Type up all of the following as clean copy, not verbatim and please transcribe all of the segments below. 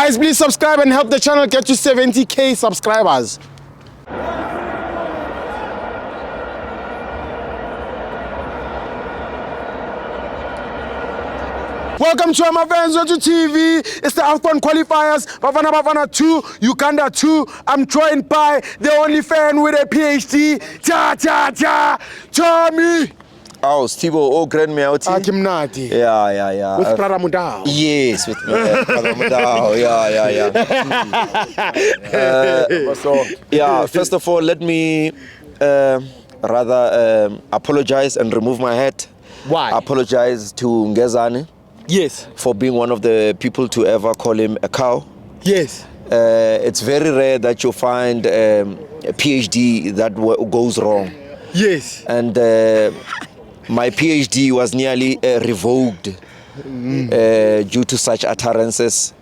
Guys, please subscribe and help the channel get to 70k subscribers. Welcome to FANS Wethu TV. It's the AFCON qualifiers. Bafana 2, Uganda 2. I'm joined by the only fan with a PhD. Tommy. Oh, Steve, oh, grand me out. Kimnati. Yeah. With Prada Mudao. Yes, with Prada Mudao. Yeah. First of all, let me rather apologize and remove my hat. Why? Apologize to Ngezani. Yes. For being one of the people to ever call him a cow. Yes. It's very rare that you find a PhD that goes wrong. Yes. And my PhD was nearly revoked due to such utterances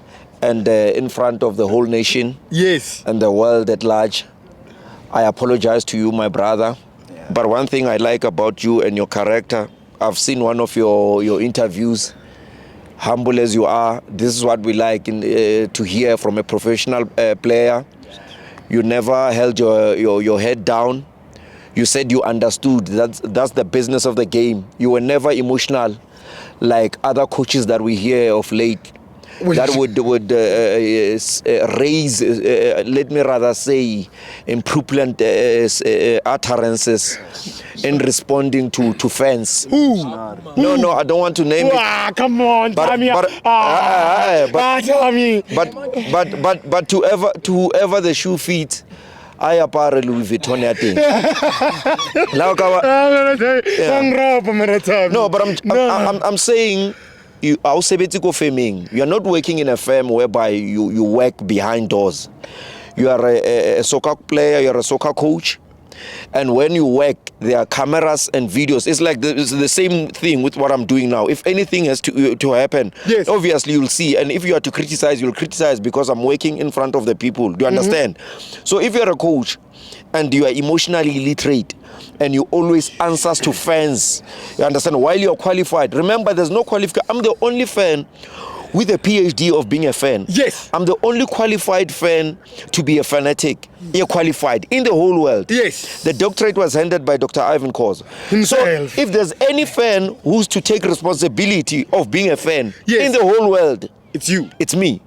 and in front of the whole nation. Yes. And the world at large. I apologize to you, my brother. Yeah. But one thing I like about you and your character, I've seen one of your interviews. Humble as you are, this is what we like to hear from a professional player. You never held your head down. You said you understood. That's the business of the game. You were never emotional like other coaches that we hear of late. That would raise, let me rather say, improvement utterances in responding to fans. Who? No, I don't want to name it. Come on, Tommy. But to whoever the shoe fits, I apparel Louis Vuitton at No, but I'm saying. You are not working in a firm whereby you work behind doors. You are a soccer player, you are a soccer coach, and when you work, there are cameras and videos. It's like it's the same thing with what I'm doing now. If anything has to happen, yes, obviously you'll see, and if you are to criticize, you'll criticize because I'm working in front of the people. Do you understand? So if you're a coach and you are emotionally illiterate, and you always answer to fans, you understand, while you're qualified. Remember, there's no qualification. I'm the only fan with a PhD of being a fan. Yes. I'm the only qualified fan to be a fanatic. You're qualified in the whole world. Yes. The doctorate was handed by Dr. Ivan Koza. Himself. So if there's any fan who's to take responsibility of being a fan in the whole world, it's you. It's me.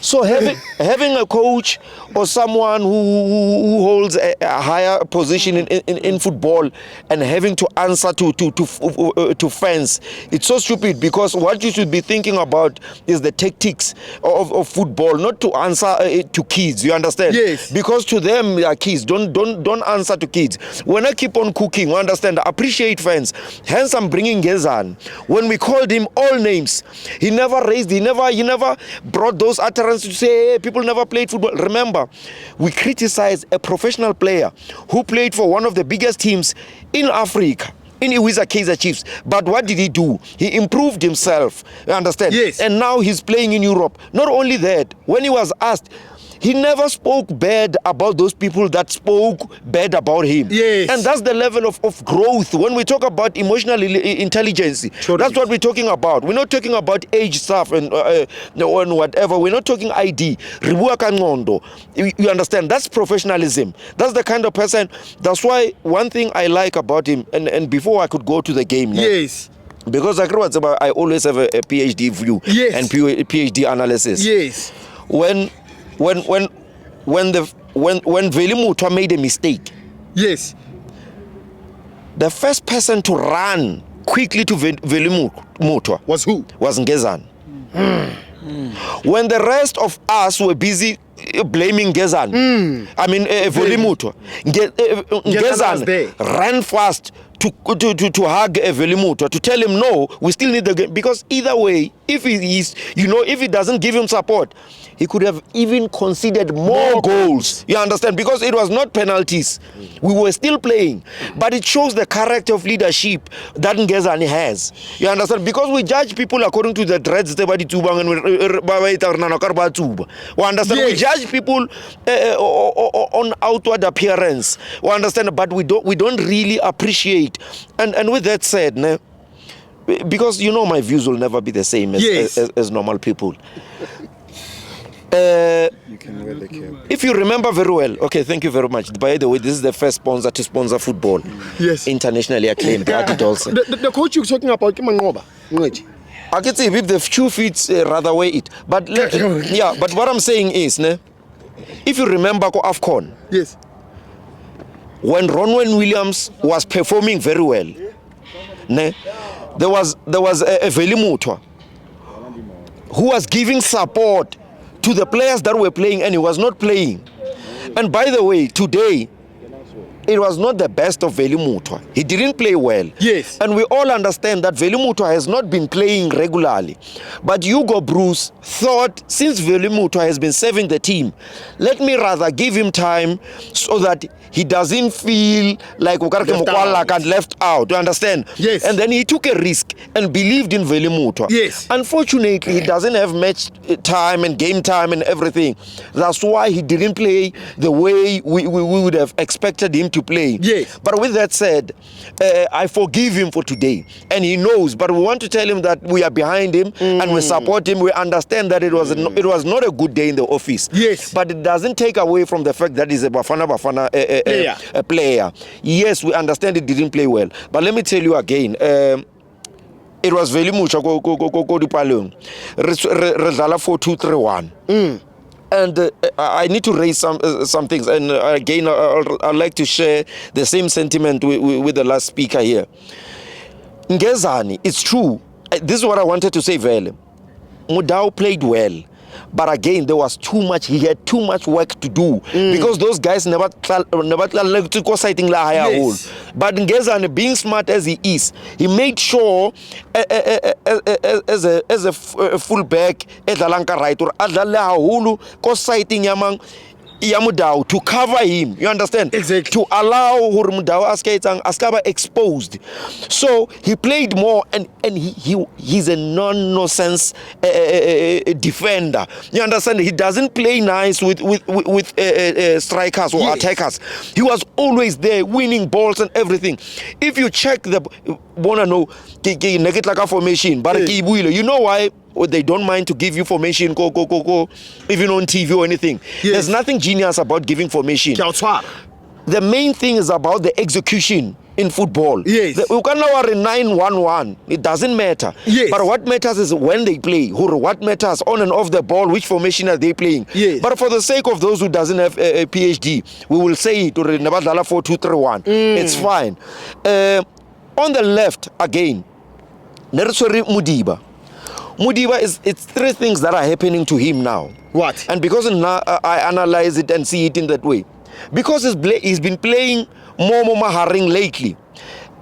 So having a coach or someone who holds a higher position in football and having to answer to fans, it's so stupid, because what you should be thinking about is the tactics of football, not to answer to kids. You understand? Yes. Because to them they are kids. Don't answer to kids. When I keep on cooking, you understand? Appreciate fans. Hence I'm bringing Gezan. When we called him all names, he never brought those utterances to say, hey, people never played football. Remember, we criticize a professional player who played for one of the biggest teams in Africa, in Kaizer Chiefs. But what did he do? He improved himself. You understand? Yes. And now he's playing in Europe. Not only that, when he was asked, he never spoke bad about those people that spoke bad about him. Yes. And that's the level of growth. When we talk about emotional intelligence, that's what we're talking about. We're not talking about age stuff and whatever. We're not talking ID. You understand? That's professionalism. That's the kind of person. That's why one thing I like about him, and before I could go to the game now, yes, because I always have a PhD view, yes, and PhD analysis. Yes. When Velimutwa made a mistake, yes, the first person to run quickly to Velimutwa was who? Was Ngezan. When the rest of us were busy blaming Ngezan, Velimutwa, Ngezan ran fast to hug Velimutwa, to tell him no, we still need the game, because either way, if he doesn't give him support, he could have even conceded more goals. You understand? Because it was not penalties. We were still playing. But it shows the character of leadership that Ngezani has. You understand? Because we judge people according to the dreads. You understand? Yes. We judge people on outward appearance. You understand? But we don't really appreciate. And with that said, because my views will never be the same as normal people. You can wear the cap. If you remember very well, okay, thank you very much. By the way, this is the first sponsor to sponsor football. Yes. Internationally acclaimed. The coach you're talking about, Kimangoba. I can say if the shoe fits, rather wear it. But yeah, but what I'm saying is, ne, if you remember AFCON, yes, when Ronwen Williams was performing very well, ne, there was a Velimutwa who was giving support to the players that were playing, and he was not playing. And by the way, today, it was not the best of Velimutwa. He didn't play well. Yes. And we all understand that Velimutwa has not been playing regularly. But Hugo Bruce thought, since Velimutwa has been serving the team, let me rather give him time so that he doesn't feel like left out. You understand? Yes. And then he took a risk and believed in Velimutwa. Yes. Unfortunately, he doesn't have match time and game time and everything. That's why he didn't play the way we would have expected him to play. Yes. But with that said, I forgive him for today, and he knows. But we want to tell him that we are behind him and we support him. We understand that it was not a good day in the office. Yes. But it doesn't take away from the fact that he's a Bafana a player. Yes, we understand it didn't play well. But let me tell you again. It was very much go dipalong. Resala 4-2-3-1. And I need to raise some things, and again I'd like to share the same sentiment with the last speaker here. Ngezani, it's true. This is what I wanted to say. Vele Mudau played well, but again there was too much. He had too much work to do because those guys never to go sighting la higher hole. But Ngezani, being smart as he is, he made sure as a fullback edlalanka right or adlala hulu ko sighting yamang Yamudao to cover him, you understand? Exactly. To allow Hurmudao Askaba exposed. So he played more, and he's a non-nonsense defender. You understand? He doesn't play nice with strikers or attackers. He was always there, winning balls and everything. If you check the Bonano formation, but you know why? They don't mind to give you formation, go, even on TV or anything. Yes. There's nothing genius about giving formation. The main thing is about the execution in football. Yes. Uganda are 9-1-1. It doesn't matter. Yes. But what matters is when they play. What matters on and off the ball, which formation are they playing. Yes. But for the sake of those who doesn't have a PhD, we will say it, 4-2-3-1. It's fine. On the left, again, Nersori Mudiba. Mudiba it's three things that are happening to him now. What? And because now I analyze it and see it in that way. Because he's been playing more Maharing lately.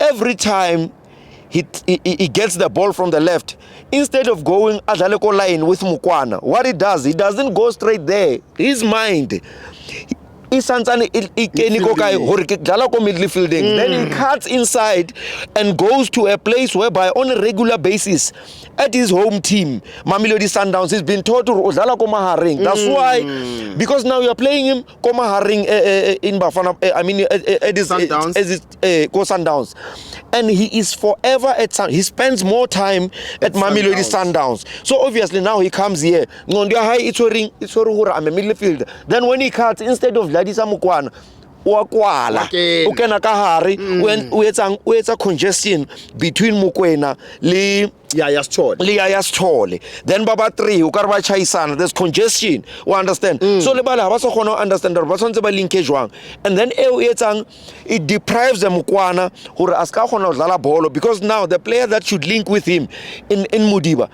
Every time he gets the ball from the left, instead of going Adaleko line with Mukwana, what he does, he doesn't go straight there. His mind. Midfielding. Then he cuts inside and goes to a place whereby on a regular basis at his home team, Mamelodi Sundowns, he's been taught to Odala Komaharing. That's why, because now you're playing him Komaharing in Bafana, at his Sundowns. And he is forever at Sun. He spends more time at Mamelodi Sundowns. So obviously now he comes here. I'm a midfielder. Then when he cuts, instead of Ladisa Mukwana, ukena kahari when uetsa congestion between Mukwena li Yayas then Baba 3 ukarba chaisana, there's congestion, you understand? So le bala ba so khona understand ba tshwantse ba linke jwang, and then it deprives the Mukwana hore aska khona ho dlala bolo, because now the player that should link with him in Mudiba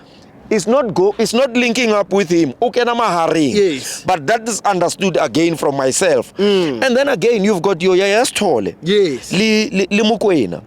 it's not linking up with him. Yes. But that is understood again from myself. And then again, you've got your Yayas Tole. Yes. Li Mukwena.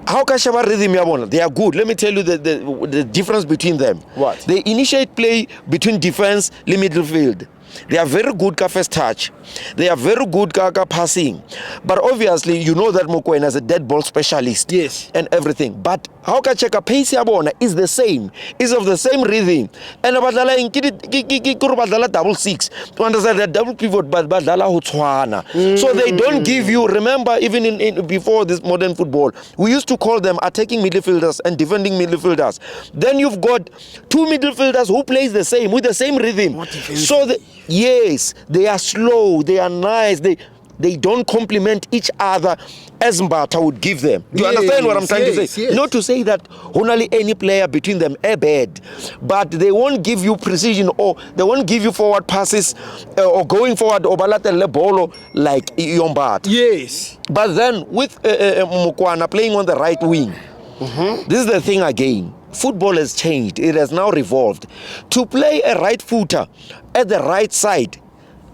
How Kashaba rhythm yabona? They are good. Let me tell you the difference between them. What? They initiate play between defense, midfield. They are very good ka first touch. They are very good ka passing. But obviously, you know that Mokoena is a dead ball specialist. Yes. And everything. But how can check a pace yabona is the same. Is of the same rhythm. And badala in badala double six. To understand that double pivot but badala hutswana. So they don't give you, remember even in before this modern football, we used to call them attacking midfielders and defending midfielders. Then you've got two midfielders who plays the same with the same rhythm. So yes, they are slow, they are nice, they don't complement each other as Mbata would give them. Do you understand what I'm trying to say? Yes. Not to say that only any player between them are bad, but they won't give you precision or they won't give you forward passes or going forward or balatele bolo like Yombat. Yes. But then with Mukwana playing on the right wing, this is the thing again. Football has changed. It has now revolved. To play a right footer at the right side,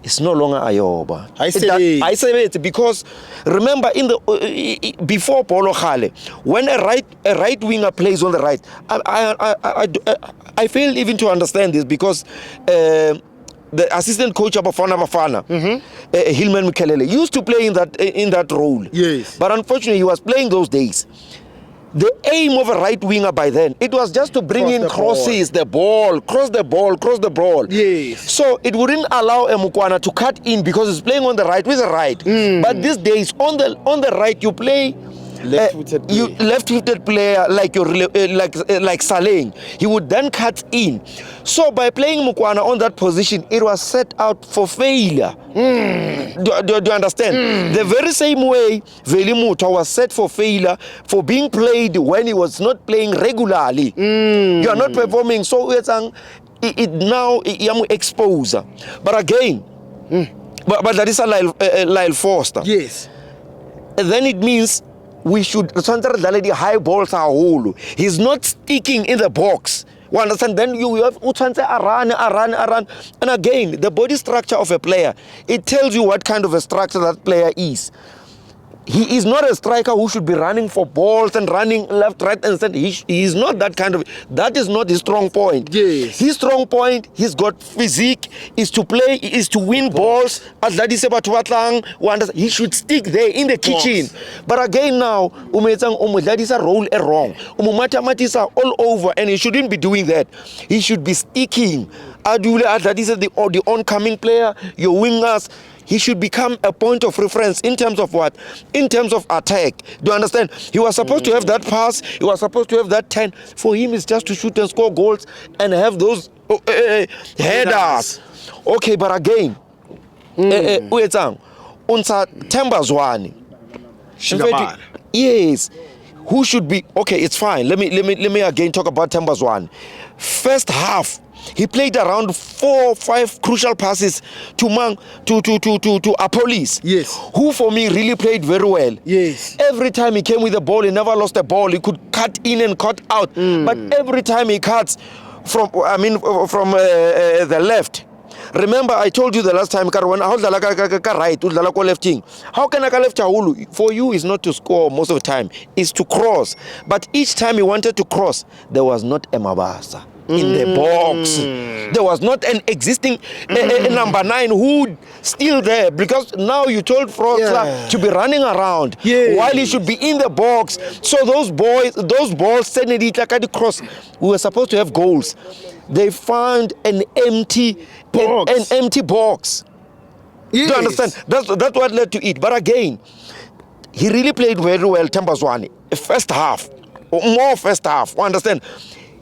it's no longer Ayoba. I say it because remember in the before Paulo Khale, when a right winger plays on the right, I fail even to understand this because the assistant coach of Bafana, Hilman Mikelele, used to play in that role. Yes. But unfortunately, he was playing those days. The aim of a right winger by then, it was just to bring in crosses, cross the ball. Yes. So it wouldn't allow Mukwana to cut in because he's playing on the right with the right. But these days, on the right, you play left-footed player like like Saleh. He would then cut in. So by playing Mukwana on that position, it was set out for failure. Do you understand? The very same way Velimuto was set for failure for being played when he was not playing regularly. You are not performing, so it now expose. But again, but that is a Lyle Foster. Yes. And then it means we should the high balls are whole. He's not sticking in the box. You understand? Then you have a run. And again, the body structure of a player, it tells you what kind of a structure that player is. He is not a striker who should be running for balls and running left, right, and center. He is not that kind of. That is not his strong point. Yes. His strong point, he's got physique, is to play, is to win balls. He should stick there in the kitchen. But again now, that is a role wrong. Matisa all over, and he shouldn't be doing that. He should be sticking. That is the oncoming player, your wingers. He should become a point of reference in terms of what? In terms of attack. Do you understand? He was supposed to have that pass. He was supposed to have that 10. For him, it's just to shoot and score goals and have those headers. Okay, but again, unsa Tembazwani. Yes. Who should be? Okay, it's fine. Let me again talk about Tembazwani. First half, he played around 4 or 5 crucial passes to Apolis. Yes. Who for me really played very well. Yes. Every time he came with the ball, he never lost the ball. He could cut in and cut out. But every time he cuts from the left. Remember, I told you the last time, when I hold the right, left wing. How can I left Hulu? For you, is not to score most of the time. It's to cross. But each time he wanted to cross, there was not a Mabasa in the box. There was not an existing number 9 who still there, because now you told Frosla to be running around while he should be in the box. So those balls sending it like a cross. We were supposed to have goals. They found an empty box. Yes. Do you understand? That's what led to it. But again, he really played very well, Tembazwani. First half, or more first half. You understand?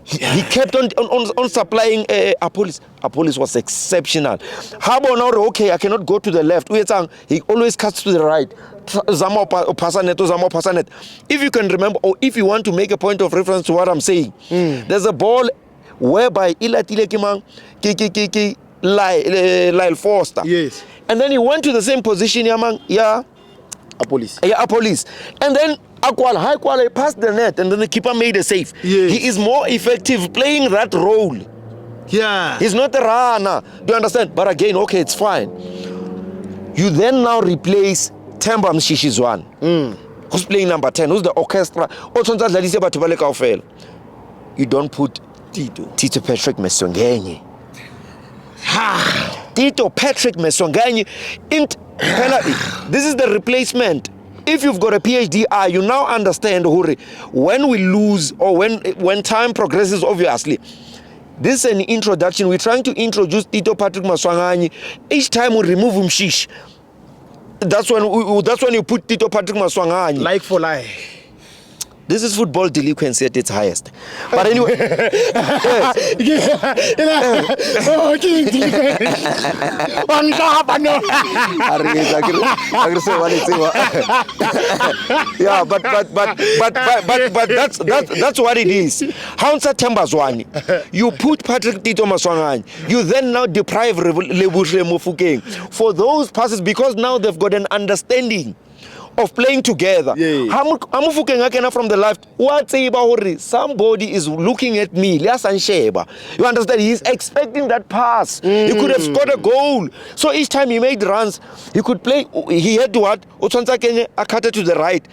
He kept on supplying Apolis. Apolis was exceptional. How about now? Okay, I cannot go to the left. He always cuts to the right. Zama Pasanet. If you can remember, or if you want to make a point of reference to what I'm saying, there's a ball whereby Ilatile Kimang Lyle Foster. Yes. And then he went to the same position, Apolis. And then high quality past the net, and then the keeper made a save. Yes. He is more effective playing that role. Yeah. He's not a runner. Do you understand? But again, okay, it's fine. You then now replace Temba Mshishizwan, who's playing number 10, who's the orchestra. You don't put Tito Patrick Mesongenye. Tito Patrick Maswanganyi. This is the replacement. If you've got a PhD, you now understand, Huri, when we lose or when time progresses, obviously. This is an introduction. We're trying to introduce Tito Patrick Maswanganyi. Each time we remove Mshish. That's when you put Tito Patrick Maswanganyi. Like for like. This is football delinquency at its highest. But anyway. Yeah, but that's what it is. Hansa Tembazwani. You put Patrick Tito Maswanganyi. You then now deprive Lebushle Mofokeng for those passes because now they've got an understanding of playing together. Yeah. From the left, somebody is looking at me. You understand? He's expecting that pass. He could have scored a goal. So each time he made runs, he could play. He had to what? Akata to the right.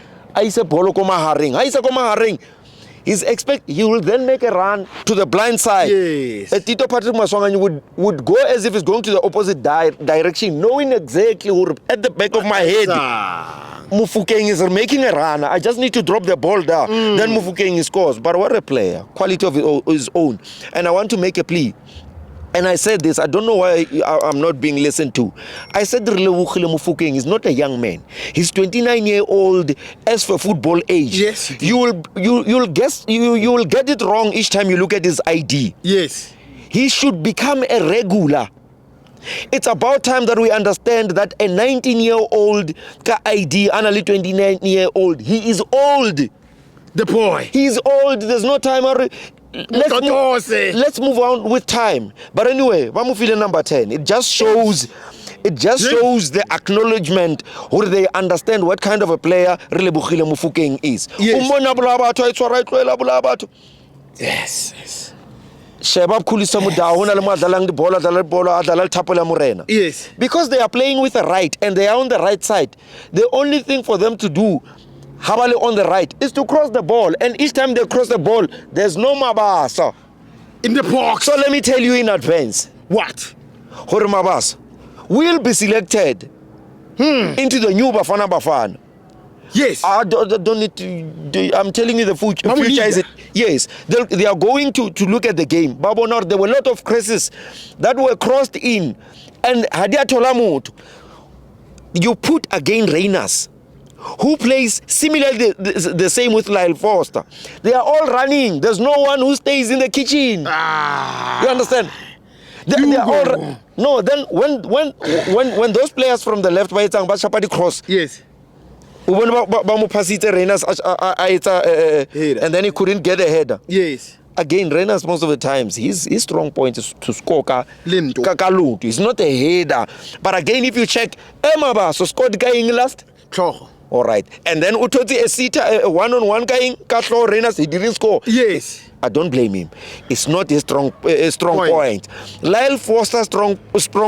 He will then make a run to the blind side. Yes. Tito Patrick Maswanganyi would go as if he's going to the opposite direction, knowing exactly at the back of my head. Mofokeng is making a run. I just need to drop the ball there. Then Mofokeng scores. But what a player. Quality of his own. And I want to make a plea. And I said this, I don't know why I'm not being listened to. I said Relebohile Mofokeng is not a young man. He's 29-year-old as for football age. Yes. You will get it wrong each time you look at his ID. Yes. He should become a regular. It's about time that we understand that a 19-year-old ID, only 29-year-old, he is old. The boy. He's old. There's no time. Let's move on with time. But anyway, Vamufile number 10. It just shows the acknowledgement where they understand what kind of a player Relebohile Mofokeng is. Yes. Shebab Kulisa Muda, yes. Because they are playing with the right and they are on the right side. The only thing for them to do, Habali on the right, is to cross the ball. And each time they cross the ball, there's no Mabasa in the box. So let me tell you in advance. What? Hore Mabasa will be selected into the new Bafana. Yes. I don't need to. I'm telling you the future is it. Yes. They are going to look at the game. Babonor, there were a lot of crosses that were crossed in. And Hadia Tolamut, you put again Reyners, who plays similarly the same with Lyle Foster. They are all running. There's no one who stays in the kitchen. You understand? They are all. No, then when those players from the left by Chapati cross. Yes. And then he couldn't get a header. Yes. Again, Reyners most of the times his strong point is to score Kakaluntu. He's not a header. But again, if you check, Emaba so scored guy in last. All right. And then Utoti Esita one-on-one guy Katlo Reyners, he didn't score. Yes. I don't blame him. It's not a strong point. Lyle Foster's strong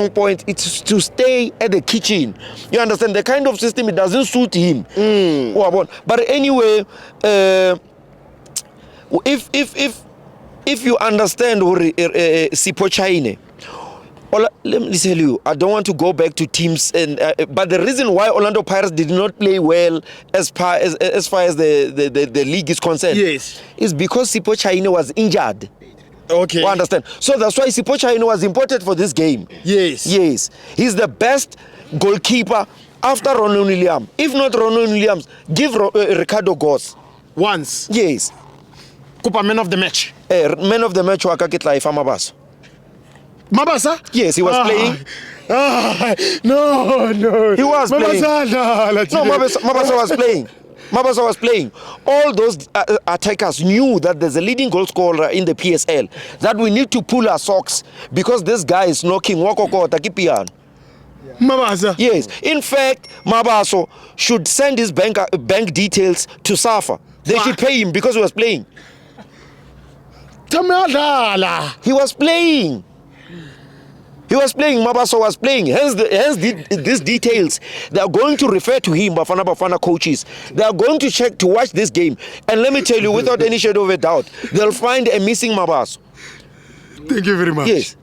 point is to stay at the kitchen. You understand? The kind of system, it doesn't suit him. But anyway, if you understand Sipochaine, let me tell you, I don't want to go back to teams, but the reason why Orlando Pirates did not play well as far as the league is concerned, yes, is because Sipochaine was injured. Okay. You understand? So that's why Sipochaine was imported for this game. Yes. Yes. He's the best goalkeeper after Ronald Williams. If not Ronald Williams, give Ricardo Goss. Once. Yes. Kupa man of the match. Man of the match wakakitla ifamabas. Mabasa? Yes, he was playing. No. He was playing. Mabasa was playing. Mabasa was playing. All those attackers knew that there's a leading goal scorer in the PSL, that we need to pull our socks because this guy is knocking Wakoko Takipian. Mabasa? Yes. In fact, Mabaso should send his bank details to Safa. They should pay him because he was playing. He was playing. Mabaso was playing. Hence these details. They are going to refer to him, Bafana coaches. They are going to watch this game. And let me tell you, without any shadow of a doubt, they'll find a missing Mabaso. Thank you very much. Yes.